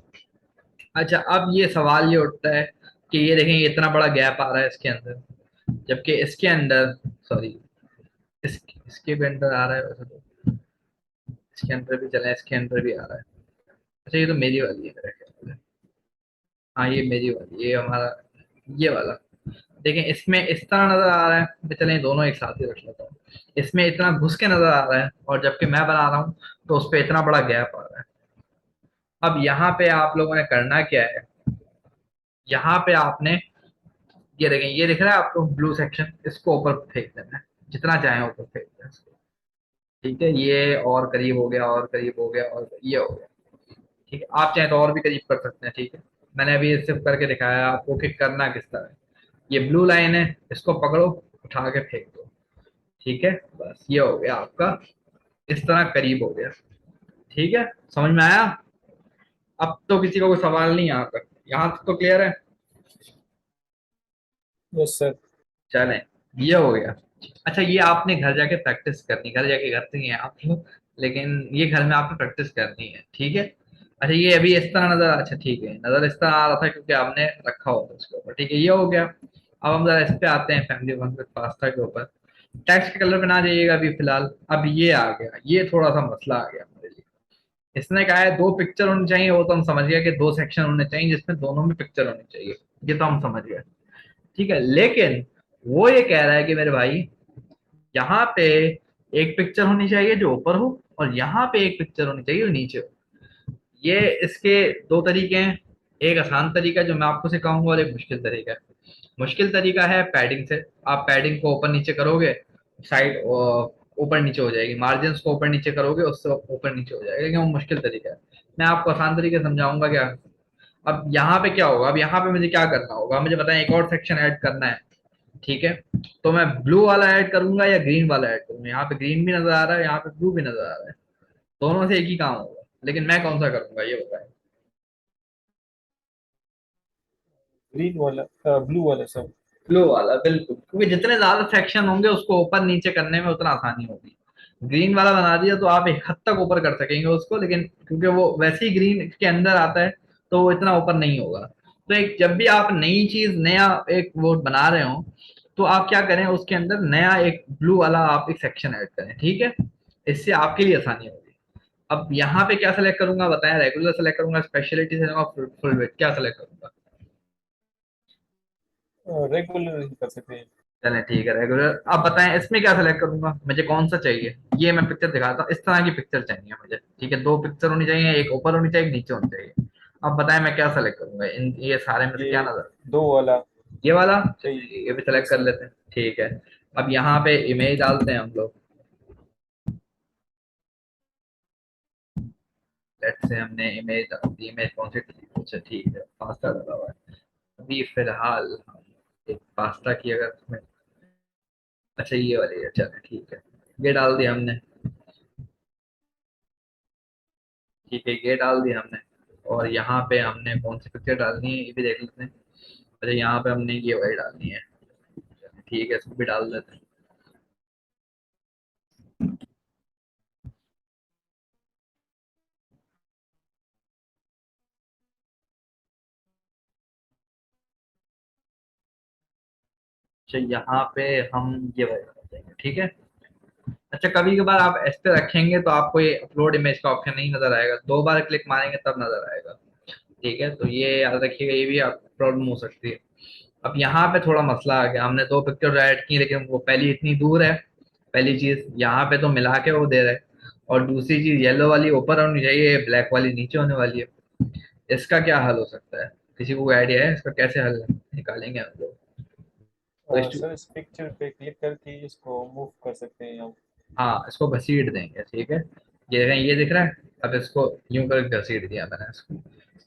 अच्छा, अब ये सवाल ये उठता है कि ये देखें, ये इतना बड़ा गैप आ रहा है इसके अंदर, जबकि इसके अंदर, सॉरी, इसके भी अंदर आ रहा है वैसे तो, इसके अंदर भी चला है, इसके अंदर भी आ रहा है। अच्छा, ये तो मेरी वाली है मेरे ख्याल से। हाँ, ये मेरी वाली, ये हमारा, ये वाला। देखें, इसमें इस तरह नजर आ रहा है, तो चलें दोनों एक साथ ही रख लेता हूँ। इसमें इतना घुस के नजर आ रहा है, और जबकि मैं बना रहा हूँ तो उस पर इतना बड़ा गैप आ रहा है। अब यहाँ पे आप लोगों ने करना क्या है, यहाँ पे आपने, ये देखें, ये दिख रहा है आपको ब्लू सेक्शन, इसको ऊपर फेंक देना है, जितना चाहे ऊपर फेंक देना है इसको। ठीक है, ये और करीब हो गया, और करीब हो गया, और ये हो गया। ठीक है, आप चाहे तो और भी करीब कर सकते हैं। ठीक है, मैंने अभी सिर्फ करके दिखाया आपको कि करना किस तरह है। ये ब्लू लाइन है, इसको पकड़ो, उठा के फेंक दो। ठीक है, बस ये हो गया आपका, इस तरह करीब हो गया। ठीक है, समझ में आया? अब तो किसी को कोई सवाल नहीं यहाँ तक, यहाँ तक तो क्लियर है? Yes sir. चलें, ये हो गया। अच्छा, ये आपने घर जाके प्रैक्टिस करनी, घर जाके करते हैं आप लोग, लेकिन ये घर में आपको प्रैक्टिस करनी है। ठीक है। अच्छा, ये अभी इस तरह नजर, अच्छा ठीक है, नजर इस तरह आ रहा था क्योंकि आपने रखा हुआ था उसके ऊपर। ठीक है, ये हो गया। अब हम जरा इस पे आते हैं, फैमिली वन विद पास्ता के ऊपर। टेक्स्ट के कलर पे ना जाइएगा अभी फिलहाल। अब ये आ गया, ये थोड़ा सा मसला आ गया हमारे लिए। इसने कहा है दो पिक्चर होनी चाहिए, वो तो हम समझ गए कि दो सेक्शन होने चाहिए जिसमें दोनों में पिक्चर होनी चाहिए, ये तो हम समझ गए। ठीक है, लेकिन वो ये कह रहा है कि मेरे भाई, यहाँ पे एक पिक्चर होनी चाहिए जो ऊपर हो, और यहाँ पे एक पिक्चर होनी चाहिए जो नीचे हो। ये इसके दो तरीके हैं, एक आसान तरीका जो मैं आपको सिखाऊंगा, और एक मुश्किल तरीका है। मुश्किल तरीका है पैडिंग से। आप पैडिंग को ऊपर नीचे करोगे, साइड ऊपर नीचे हो जाएगी, मार्जिन को ऊपर नीचे करोगे उससे ऊपर नीचे हो जाएगा, लेकिन वो मुश्किल तरीका है। मैं आपको आसान तरीके से समझाऊंगा क्या। अब यहाँ पे क्या होगा, अब यहाँ पे मुझे क्या करना होगा, मुझे बताएं, एक और सेक्शन ऐड करना है। ठीक है, तो मैं ब्लू वाला ऐड करूंगा या ग्रीन वाला ऐड करूंगा? यहाँ पे ग्रीन भी नजर आ रहा है, यहाँ पे ब्लू भी नजर आ रहा है, दोनों से एक ही काम होगा, लेकिन मैं कौन सा करूंगा ये बताएं। ग्रीन वाला, ब्लू वाला सर। ब्लू वाला, बिल्कुल, क्योंकि जितने ज्यादा सेक्शन होंगे उसको ऊपर नीचे करने में उतना आसानी होगी। ग्रीन वाला बना दिया तो आप एक हद तक ऊपर कर सकेंगे उसको, लेकिन क्योंकि वो वैसे ही ग्रीन के अंदर आता है, तो वो इतना ऊपर नहीं होगा। तो एक, जब भी आप नई चीज, नया एक वो बना रहे हो, तो आप क्या करें, उसके अंदर नया एक ब्लू वाला आप एक सेक्शन ऐड करें। ठीक है, इससे आपके लिए आसानी होगी। अब यहाँ पे क्या सेलेक्ट करूंगा बताएं, रेगुलर सेलेक्ट करूंगा, स्पेशलिटी सेलेक्ट, फुल विड्थ, क्या सेलेक्ट करूंगा? रेगुलर ही कर सकते हैं। चलें ठीक है, रेगुलर। अब बताएं इसमें क्या सेलेक्ट करूंगा, मुझे कौन सा चाहिए। ये मैं पिक्चर दिखाता हूँ, इस तरह की पिक्चर चाहिए मुझे। ठीक है, दो पिक्चर होनी चाहिए, एक ऊपर होनी चाहिए, एक नीचे होनी चाहिए। अब बताएं मैं क्या सेलेक्ट करूंगा, इन ये सारे में से क्या ये नजर, दो वाला ये वाला, चाहिए। चलिए ये भी सेलेक्ट यस कर सर। लेते हैं। ठीक है, अब यहाँ पे इमेज डालते हैं हम लोग। लेट्स से हमने इमेज डाल दी, इमेज कौन सी थी, अच्छा ठीक है, पास्ता डाला हुआ है। अभी फिलहाल हम एक पास्ता की अगर अच्छा ये वाली है, चलो ठीक है, ये डाल दिया हमने। ठीक है, ये डाल दिया हमने। और यहाँ पे हमने कौन सी पिक्चर डालनी है ये भी देख लेते हैं। अच्छा, यहाँ पे हमने ये वाली डालनी है, ठीक है, इसको भी डाल देते हैं। अच्छा, यहाँ पे हम ये वाली डाल देंगे। ठीक है। अच्छा, कभी कभार आप इस पे रखेंगे तो आपको ये अपलोड इमेज का ऑप्शन नहीं नजर आएगा, दो बार क्लिक मारेंगे तब नजर आएगा। ठीक है, तो ये याद रखिएगा, ये भी आप प्रॉब्लम हो सकती है। अब यहाँ पे थोड़ा मसला आ गया, हमने दो पिक्चर ऐड की, लेकिन वो पहली इतनी दूर है। पहली चीज यहाँ पे तो मिला के वो दे रहे हैं, और दूसरी चीज येलो वाली ऊपर होनी चाहिए, ब्लैक वाली नीचे होने वाली है। इसका क्या हल हो सकता है? किसी को आइडिया है इसका कैसे हल निकालेंगे हम लोग? तो सर इस पिक्चर पे क्लिक करके इसको मूव कर सकते हैं हम। हाँ, इसको घसीट देंगे। ठीक है, ये देखें, ये दिख रहा है। अब इसको यूं कर घसीट दिया मैंने इसको,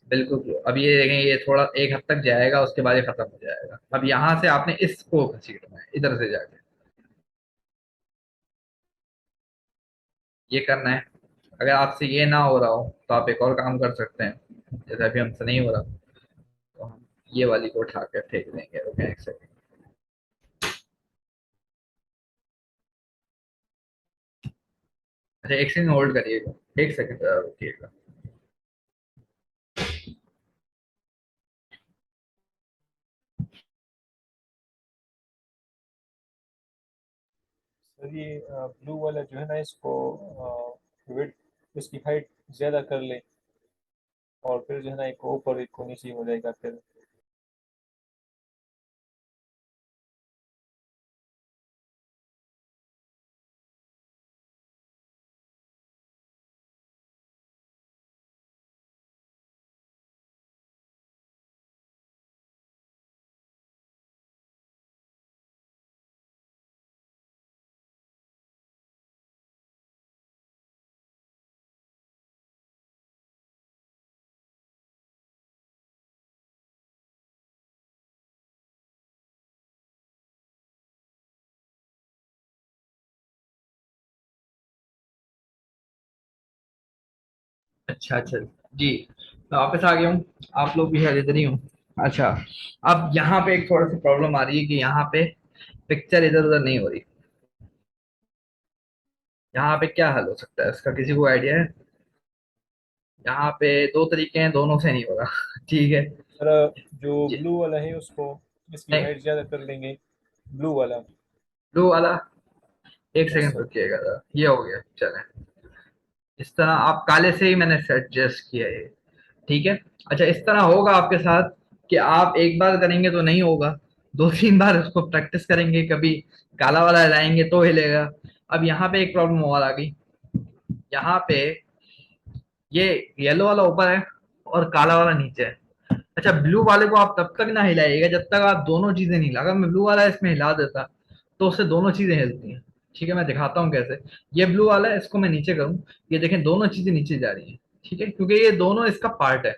बिल्कुल। अब ये देखें, ये थोड़ा एक हद तक जाएगा, उसके बाद ये खत्म हो जाएगा। अब यहाँ से आपने इसको घसीटना है इधर से जाके, ये करना है। अगर आपसे ये ना हो रहा हो तो आप एक और काम कर सकते हैं, जैसे अभी हमसे नहीं हो रहा, तो हम ये वाली को उठा के फेंक देंगे। ओके, एक सेकंड। अच्छा एक सेकंड होल्ड करिएगा, एक सेकंड रुकिएगा। सर ये ब्लू वाला जो है ना, इसको विड्थ, इसकी हाइट ज़्यादा कर ले, और फिर जो है ना, एक को ऊपर एक को नीचे हो जाएगा फिर। अच्छा अच्छा जी, मैं वापस आ गया हूँ। आप लोग भी है इधर ही हूँ। अच्छा, अब यहाँ पे एक थोड़ा सी प्रॉब्लम आ रही है कि यहाँ पे पिक्चर इधर उधर नहीं हो रही। यहाँ पे क्या हल हो सकता है इसका, किसी को आइडिया है? यहाँ पे दो तरीके हैं, दोनों से नहीं होगा ठीक है। सर जो जी, ब्लू वाला है उसको, इसकी नहीं, हाइट ज़्यादा कर लेंगे, ब्लू वाला। ब्लू वाला, एक यस सेकंड सर। रुकिएगा जरा। ये हो गया, चले। इस तरह आप काले से ही मैंने एडजस्ट किया है, ठीक है। अच्छा इस तरह होगा आपके साथ कि आप एक बार करेंगे तो नहीं होगा, दो तीन बार उसको प्रैक्टिस करेंगे, कभी काला वाला हिलाएंगे तो हिलेगा। अब यहाँ पे एक प्रॉब्लम और आ गई। यहाँ पे ये येलो वाला ऊपर है और काला वाला नीचे है। अच्छा ब्लू वाले को आप तब तक ना हिलाइएगा जब तक आप दोनों चीजें नहीं हिला। अगर मैं ब्लू वाला इसमें हिला देता तो उससे दोनों चीजें हिलती हैं। ठीक है, मैं दिखाता हूँ कैसे। ये ब्लू वाला है, इसको मैं नीचे करूँ, ये देखें दोनों चीजें नीचे जा रही हैं। ठीक है, क्योंकि ये दोनों इसका पार्ट है।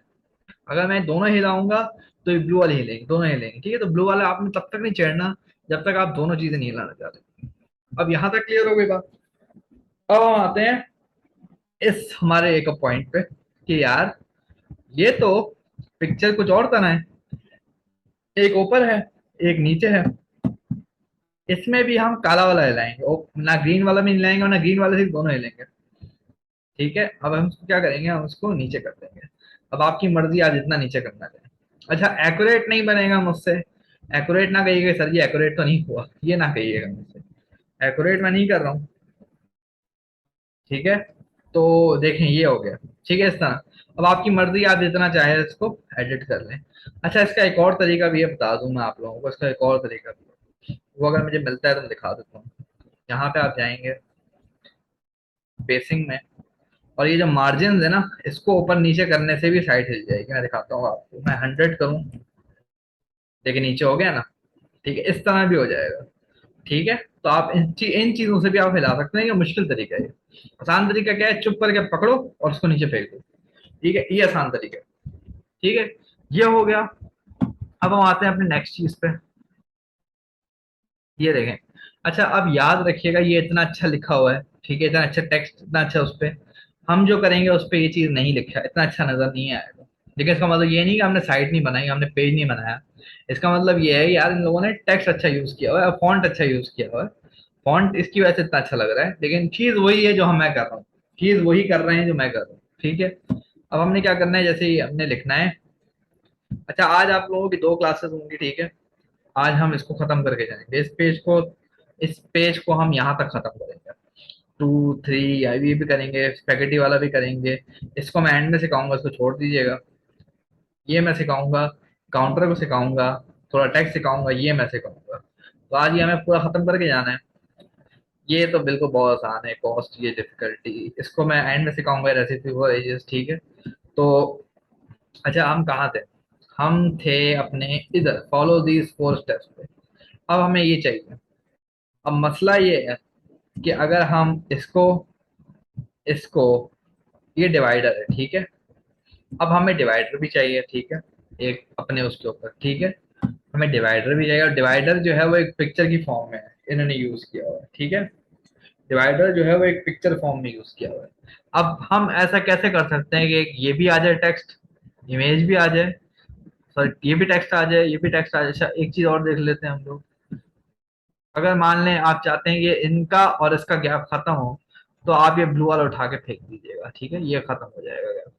अगर मैं दोनों हिलाऊंगा तो ये ब्लू वाले हिलेंगे, दोनों हिलेंगे। ठीक है, तो ब्लू वाला आपने तब तक नहीं चढ़ना जब तक आप दोनों चीजें नहीं हिलाना चाहते। अब यहाँ तक क्लियर हो गई बात। अब हम आते हैं इस हमारे एक पॉइंट पे कि यार ये तो पिक्चर कुछ और तरह है, एक ऊपर है एक नीचे है। इसमें भी हम काला वाला हिलाएंगे, ना ग्रीन वाला भी हिलाएंगे और ना ग्रीन वाला, सिर्फ दोनों हिलेंगे। ठीक है, अब हम उसको क्या करेंगे, हम उसको नीचे कर देंगे। अब आपकी मर्जी, आप जितना नीचे करना चाहें। अच्छा एक्यूरेट नहीं बनेगा मुझसे, एक्यूरेट ना कहिएगा सर जी, एक्यूरेट तो नहीं हुआ, ये ना कहिएगा मुझसे। एक्यूरेट मैं नहीं कर रहा हूँ। ठीक है, तो देखें ये हो गया। ठीक है, इस तरह। अब आपकी मर्जी, आप जितना चाहे इसको एडिट कर लें। अच्छा इसका एक और तरीका भी है, बता दूं मैं आप लोगों को, इसका एक और तरीका भी है। वो अगर मुझे मिलता है तो मैं दिखा देता हूँ। यहाँ पे आप जाएंगे बेसिंग में, और ये जो मार्जिन है ना, इसको ऊपर नीचे करने से भी साइड हिल जाएगी। मैं दिखाता हूँ आपको, मैं 100 करूँ, देखिए नीचे हो गया ना। ठीक है, इस तरह भी हो जाएगा। ठीक है, तो आप इन चीजों से भी आप हिला सकते हैं। ये मुश्किल तरीका है, ये आसान तरीका क्या है, चुप करके पकड़ो और उसको नीचे फेंक दो। ठीक है, ये आसान तरीका है। ठीक है, ये हो गया। अब हम आते हैं अपने नेक्स्ट चीज पे। ये देखें। अच्छा अब याद रखिएगा, ये इतना अच्छा लिखा हुआ है, ठीक है, इतना अच्छा टेक्स्ट, इतना अच्छा उस पे। हम जो करेंगे उस पे ये चीज नहीं लिखा, इतना अच्छा नजर नहीं आएगा। लेकिन इसका मतलब ये नहीं कि हमने साइट नहीं बनाई, हमने पेज नहीं बनाया। इसका मतलब ये है यार इन लोगों ने टेक्स्ट अच्छा यूज किया हुआ है, फॉन्ट अच्छा यूज किया हुआ है। फॉन्ट इसकी वजह से इतना अच्छा लग रहा है, लेकिन चीज वही है जो हम मैं कर रहा हूँ। चीज वही कर रहे हैं जो मैं कर रहा हूँ। ठीक है, अब हमने क्या करना है, जैसे ही हमने लिखना है। अच्छा आज आप लोगों की दो क्लासेस होंगी, ठीक है। आज हम इसको खत्म करके जाएंगे, इस पेज को हम यहाँ तक खत्म करेंगे। 2 3 आई भी करेंगे, स्पेगेटी वाला भी करेंगे। इसको मैं एंड में सिखाऊंगा, इसको छोड़ दीजिएगा। ये मैं सिखाऊंगा, काउंटर को सिखाऊंगा, थोड़ा टेक्स्ट सिखाऊंगा, ये मैं सिखाऊंगा। तो आज ये हमें पूरा खत्म करके जाना है। ये तो बिल्कुल बहुत आसान है, कॉस्ट ये डिफिकल्टी इसको मैं एंड में सिखाऊंगा, रेसिपी फॉर एजेस। ठीक है, तो अच्छा हम कहाँ थे, हम थे अपने इधर, फॉलो दीज 4 स्टेप्स पे। अब हमें ये चाहिए। अब मसला ये है कि अगर हम इसको इसको ये डिवाइडर है, ठीक है। अब हमें डिवाइडर भी चाहिए, ठीक है, एक अपने उसके ऊपर। ठीक है, हमें डिवाइडर भी चाहिए, और डिवाइडर जो है वो एक पिक्चर की फॉर्म में है, इन्होंने यूज किया हुआ है। ठीक है, डिवाइडर जो है वो एक पिक्चर फॉर्म में यूज किया हुआ है। अब हम ऐसा कैसे कर सकते हैं कि ये भी आ जाए टेक्स्ट, इमेज भी आ जाए, सॉरी ये भी टेक्स्ट आ जाए, ये भी टेक्स्ट आ जाए। अच्छा एक चीज और देख लेते हैं हम लोग। अगर मान लें आप चाहते हैं कि इनका और इसका गैप खत्म हो, तो आप ये ब्लू वाला उठा के फेंक दीजिएगा, ठीक है, ये खत्म हो जाएगा गैप।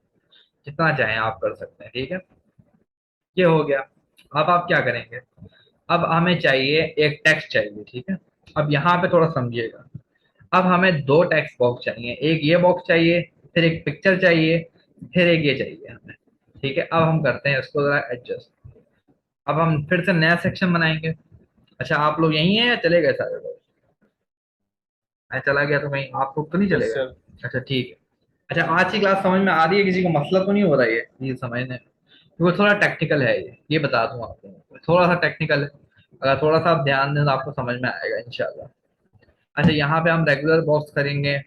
जितना चाहें आप कर सकते हैं, ठीक है। ये हो गया। अब आप क्या करेंगे, अब हमें चाहिए एक टेक्स्ट चाहिए, ठीक है। अब यहाँ पे थोड़ा समझिएगा, अब हमें दो टेक्स्ट बॉक्स चाहिए, एक ये बॉक्स चाहिए, फिर एक पिक्चर चाहिए, फिर एक ये चाहिए हमें, ठीक है। अब हम करते हैं इसको जरा एडजस्ट। अब हम फिर से नया सेक्शन बनाएंगे। अच्छा, आप लोग यही हैं या चले गए सारे लोग? मैं चला गया तो कहीं आप लोग तो नहीं चले यस गए? सर। अच्छा ठीक है। अच्छा, आज की क्लास समझ में आ रही है? किसी को मसला तो नहीं हो रहा है ये समझने में? वो थोड़ा टेक्निकल है, ये बता दूं आप लोगों को, थोड़ा सा टेक्निकल है। अगर थोड़ा सा आप ध्यान दें तो आपको समझ में आएगा इंशाल्लाह। अच्छा, यहाँ पे हम रेगुलर बॉक्स करेंगे,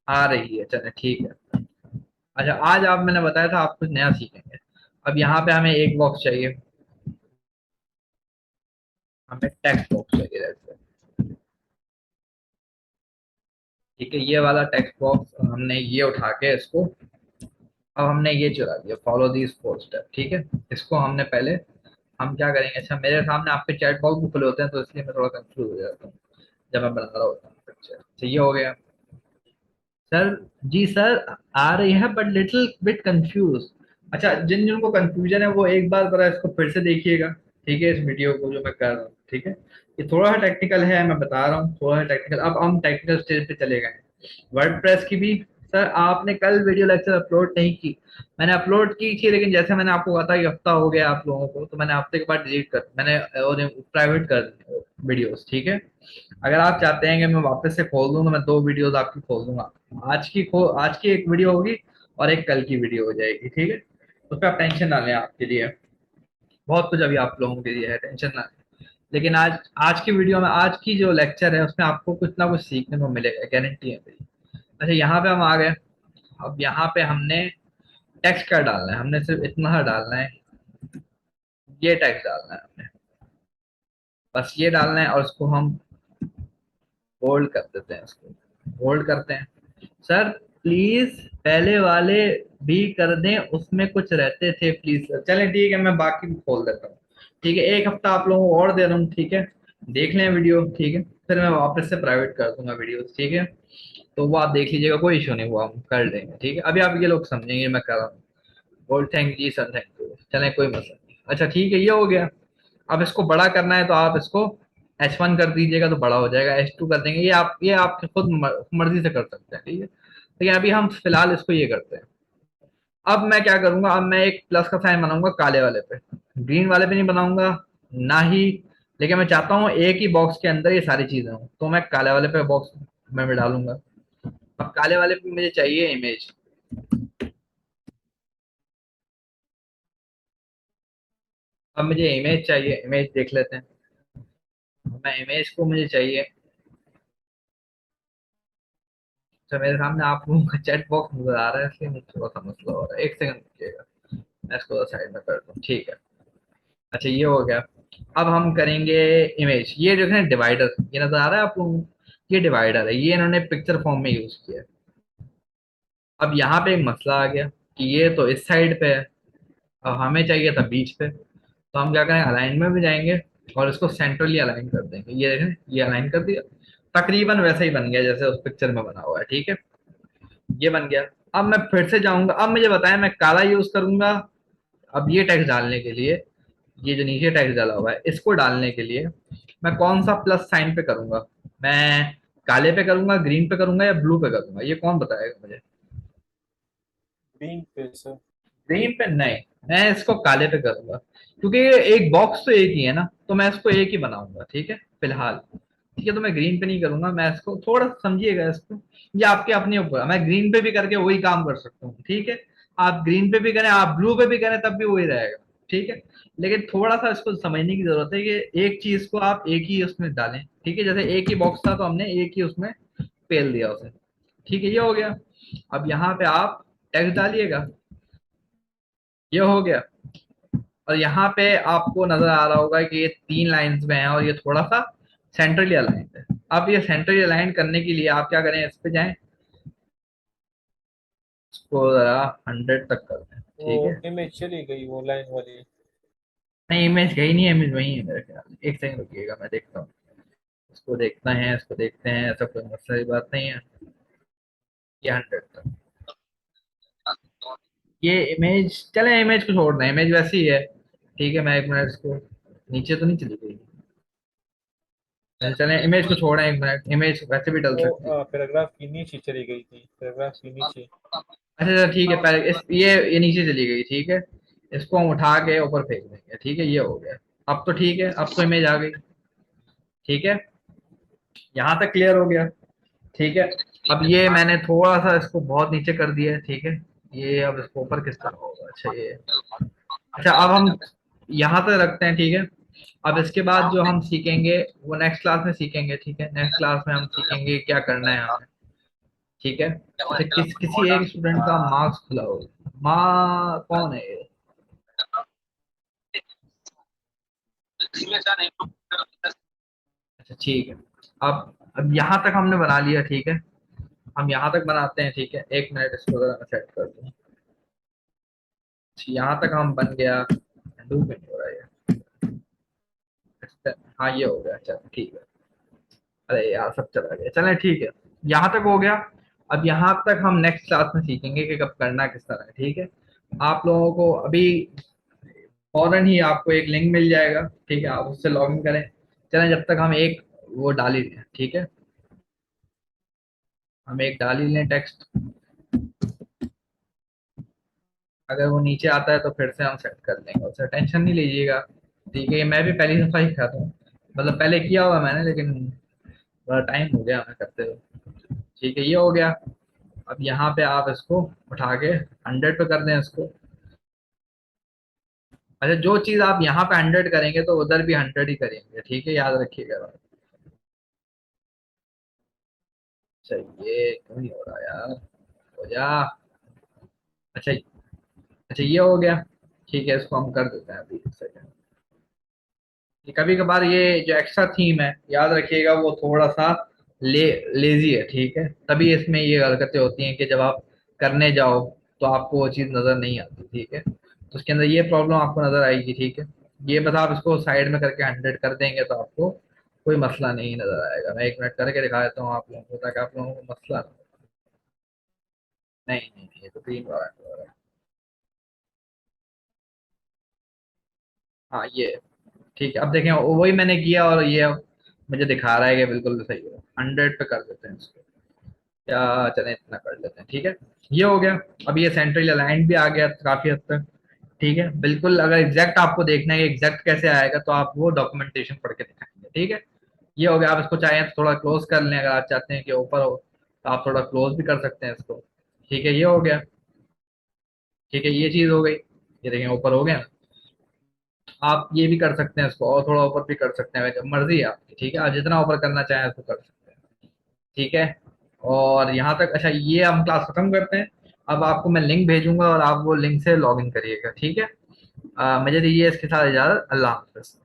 आ रही है, चले ठीक है। अच्छा, आज आप, मैंने बताया था आप कुछ नया सीखेंगे। अब यहाँ पे हमें एक बॉक्स चाहिए, हमें टेक्स्ट बॉक्स चाहिए रहता है, ठीक है। ये वाला टेक्स्ट बॉक्स हमने ये उठा के इसको, अब हमने ये चला दिया, फॉलो दीज फोर स्टेप, ठीक है। इसको हमने पहले, हम क्या करेंगे, अच्छा मेरे सामने आपके चैट बॉक्स भी खुले होते हैं तो इसलिए मैं थोड़ा कंफ्यूज हो जाता हूँ जब मैं बना रहा होता हूँ पिक्चर। तो ये हो गया सर। जी सर, आ रही है बट लिटिल बिट कंफ्यूज। अच्छा, जिन जिनको कंफ्यूजन है वो एक बार जरा इसको फिर से देखिएगा, ठीक है, इस वीडियो को जो मैं कर रहा हूँ, ठीक है। ये थोड़ा सा टेक्निकल है, मैं बता रहा हूँ, थोड़ा सा टेक्निकल। अब हम टेक्निकल स्टेज पे चले गए। वर्डप्रेस की भी, सर आपने कल वीडियो लेक्चर अपलोड नहीं की। मैंने अपलोड की थी, लेकिन जैसे मैंने आपको कहा था कि हफ्ता हो गया आप लोगों को, तो मैंने हफ्ते के बाद डिलीट कर, मैंने और प्राइवेट कर दी वीडियोस, ठीक है। अगर आप चाहते हैं कि मैं वापस से खोल दूं तो मैं दो वीडियोस आपकी खोल दूंगा। आज की एक वीडियो होगी और एक कल की वीडियो हो जाएगी, ठीक है। उस पर आप टेंशन ना लें, आपके लिए बहुत कुछ अभी आप लोगों के लिए है, टेंशन ना लें। लेकिन आज आज की वीडियो में, आज की जो लेक्चर है उसमें आपको कुछ ना कुछ सीखने को मिलेगा, गारंटी है मेरी। अच्छा, यहाँ पे हम आ गए। अब यहाँ पे हमने टेक्स्ट क्या डालना है, हमने सिर्फ इतना सा डालना है, ये टेक्स्ट डालना है हमने, बस ये डालना है। और उसको हम बोल्ड कर देते हैं, इसको बोल्ड करते हैं। सर प्लीज पहले वाले भी कर दें, उसमें कुछ रहते थे प्लीज सर। चलें ठीक है, मैं बाकी भी खोल देता हूँ, ठीक है। एक हफ्ता आप लोगों को और दे रहा हूँ, ठीक है। देख लें वीडियो, ठीक है, फिर मैं वापस से प्राइवेट कर दूंगा वीडियो, ठीक है। तो वो आप देख लीजिएगा, कोई इशू नहीं, वो हम कर लेंगे, ठीक है। अभी आप ये लोग समझेंगे मैं कर रहा हूँ। बोल थैंक जी सर, थैंक यू, चलें कोई मसला नहीं। अच्छा ठीक है, ये हो गया। अब इसको बड़ा करना है तो आप इसको H1 कर दीजिएगा तो बड़ा हो जाएगा, H2 कर देंगे, ये आप खुद मर्जी से कर सकते हैं, ठीक है। लेकिन अभी हम फिलहाल इसको ये करते हैं। अब मैं क्या करूंगा, अब मैं एक प्लस का साइन बनाऊंगा काले वाले पे, ग्रीन वाले पे नहीं बनाऊंगा ना ही। लेकिन मैं चाहता हूँ एक ही बॉक्स के अंदर ये सारी चीजें हो, तो मैं काले वाले पे बॉक्स में डालूंगा। अब काले वाले पे मुझे चाहिए इमेज। अब मुझे इमेज चाहिए, इमेज देख लेते हैं। मैं इमेज को मुझे चाहिए। तो मेरे सामने आप लोगों का चैट बॉक्स नजर आ रहा है, इसलिए मुझे थोड़ा सा मसला हो रहा है, एक सेकंड रुकिएगा, मैं इसको साइड में कर दूँ, ठीक है। अच्छा, ये हो गया। अब हम करेंगे इमेज, ये जो है डिवाइडर, ये नजर आ रहा है आप लोगों को, ये डिवाइडर है, ये इन्होंने पिक्चर फॉर्म में यूज किया है। अब यहाँ पे एक मसला आ गया कि ये तो इस साइड पे है, अब हमें चाहिए था बीच पे। तो हम क्या करेंगे, अलाइन में भी जाएंगे और इसको सेंट्रली अलाइन कर देंगे, ये देखें, ये अलाइन कर दिया। तकरीबन वैसा ही बन गया जैसे उस पिक्चर में बना हुआ है, ठीक है। ये बन गया। अब मैं फिर से जाऊंगा, अब मुझे बताएं मैं काला यूज करूंगा अब ये टेक्स्ट डालने के लिए, ये जो नीचे टेक्स्ट डाला हुआ है इसको डालने के लिए मैं कौन सा प्लस साइन पे करूंगा? मैं काले पे करूंगा, ग्रीन पे करूंगा या ब्लू पे करूंगा, ये कौन बताएगा मुझे? ग्रीन पे सर। ग्रीन पे नहीं, मैं इसको काले पे करूंगा, क्योंकि ये एक बॉक्स तो एक ही है ना, तो मैं इसको एक ही बनाऊंगा, ठीक है फिलहाल। ठीक है, तो मैं ग्रीन पे नहीं करूंगा, मैं इसको थोड़ा समझिएगा इसको, ये आपके अपने ऊपर, मैं ग्रीन पे भी करके वही काम कर सकता हूँ, ठीक है। आप ग्रीन पे भी करें, आप ब्लू पे भी करें, तब भी वही रहेगा, ठीक है। लेकिन थोड़ा सा इसको समझने की जरूरत है कि एक चीज को आप एक ही उसमें डालें, ठीक है। जैसे एक ही बॉक्स था तो हमने एक ही उसमें पेल दिया उसे, ठीक है, ये हो गया। अब यहाँ पे आप टेक्स्ट डालिएगा, ये हो गया। और यहाँ पे आपको नजर आ रहा होगा कि ये तीन लाइंस में है और ये थोड़ा सा सेंट्रली अलाइंड है। अब ये सेंट्रली अलाइन करने के लिए आप क्या करें, इस पे जाएं, इसको जरा 100 तक कर दें, वो ठीक है। इमेज चली गई वो लाइन वाली। नहीं, इमेज गई नहीं है, इमेज वही है मेरे ख्याल से। एक सेकंड रुकिएगा, मैं देखता हूँ। इसको देखना है, इसको देखते हैं, ऐसा कोई मसला की बात नहीं है। ये 100 तक, ये इमेज चले, इमेज को छोड़ दें, इमेज वैसी ही है। ठीक है, मैं एक मिनट इसको, नीचे तो नहीं चली गई, चले इमेज को छोड़ें एक मिनट, इमेज वैसे भी डल वो सकती है। पैराग्राफ की नीचे चली गई थी, पैराग्राफ की नीचे। अच्छा अच्छा ठीक है, पहले ये नीचे चली गई, ठीक है। इसको हम उठा के ऊपर फेंक देंगे, ठीक है, ये हो गया। अब तो ठीक है, अब तो इमेज आ गई। ठीक है, यहाँ तक क्लियर हो गया। ठीक है, अब ये मैंने थोड़ा सा इसको बहुत नीचे कर दिया है, ठीक है। ये अब इसको ऊपर किस तरह होगा, अच्छा ये, अच्छा अब हम यहाँ तक रखते हैं, ठीक है। अब इसके बाद जो हम सीखेंगे वो नेक्स्ट क्लास में सीखेंगे, ठीक है। नेक्स्ट क्लास में हम सीखेंगे क्या करना है हमें, ठीक है। अच्छा, किसी एक स्टूडेंट का मार्क्स खुला हो, माँ कौन है ये? अच्छा ठीक है, अब यहाँ तक हमने बना लिया, ठीक है। हम यहाँ तक बनाते हैं, ठीक है, एक मिनट इसको जरा मैं सेट कर दूँ। यहाँ तक हम बन गया, डू में नहीं हो रहा है। अच्छा, हाँ ये हो गया, चलो ठीक है। अरे यार सब चला गया, चलें ठीक है, यहाँ तक हो गया। अब यहाँ तक हम नेक्स्ट क्लास में सीखेंगे कि कब करना किस तरह है, ठीक है। आप लोगों को अभी फौरन ही आपको एक लिंक मिल जाएगा, ठीक है, आप उससे लॉग इन करें। चलें, जब तक हम एक वो डाल ही लें, ठीक है, हम एक डाल ही लें टेक्स्ट। अगर वो नीचे आता है तो फिर से हम सेट कर लेंगे, उससे टेंशन नहीं लीजिएगा। ठीक है, मैं भी पहली दफा ही खाता हूँ, मतलब पहले किया हुआ मैंने, लेकिन बड़ा टाइम हो गया हमें करते हुए। ठीक है, ये हो गया। अब यहाँ पे आप इसको उठा के 100 पे कर दें इसको। अच्छा, जो चीज आप यहाँ पे 100 करेंगे तो उधर भी 100 ही करेंगे, ठीक है, याद रखिएगा बात। अच्छा, ये क्यों नहीं हो रहा यार, हो जा। अच्छा, अच्छा ये हो गया। ठीक है, इसको हम कर देते हैं अभी, एक सेकंड। कभी कभार ये जो एक्स्ट्रा थीम है, याद रखिएगा, वो थोड़ा सा लेजी है, ठीक है। तभी इसमें ये हरकतें होती हैं कि जब आप करने जाओ तो आपको वो चीज़ नज़र नहीं आती, ठीक है। तो उसके अंदर ये प्रॉब्लम आपको नज़र आएगी, ठीक है। ये बस आप इसको साइड में करके 100 कर देंगे तो आपको कोई मसला नहीं नज़र आएगा। मैं एक मिनट करके दिखा देता हूँ आप लोगों को, ताकि आप लोगों को मसला ना हो। नहीं नहीं नहीं, ये तो 3 बार हो रहा है। हाँ ये, ठीक है, अब देखें वही मैंने किया और ये अब मुझे दिखा रहा है कि बिल्कुल सही है। 100 पे कर देते हैं इसको, या चलें इतना कर लेते हैं, ठीक है। ये हो गया। अब ये सेंट्रल अलाइंड भी आ गया काफी हद तक, ठीक है। बिल्कुल, अगर एग्जैक्ट आपको देखना है कि एग्जैक्ट कैसे आएगा तो आप वो डॉक्यूमेंटेशन पढ़ के दिखाएंगे, ठीक है। ये हो गया। आप इसको चाहें तो थोड़ा क्लोज कर लें, अगर आप चाहते हैं कि ऊपर हो तो आप थोड़ा क्लोज भी कर सकते हैं इसको। ठीक है, ये हो गया। ठीक है, ये चीज हो गई, ये देखें ऊपर हो गया। आप ये भी कर सकते हैं इसको, और थोड़ा ऊपर भी कर सकते हैं, जब मर्जी है आपकी, ठीक है। आप जितना ऊपर करना चाहें उसको कर सकते हैं, ठीक है। और यहाँ तक, अच्छा ये हम क्लास खत्म करते हैं। अब आपको मैं लिंक भेजूंगा और आप वो लिंक से लॉग इन करिएगा, ठीक है। मुझे दीजिए इसके साथ इजाजत, अल्लाह हाफिज।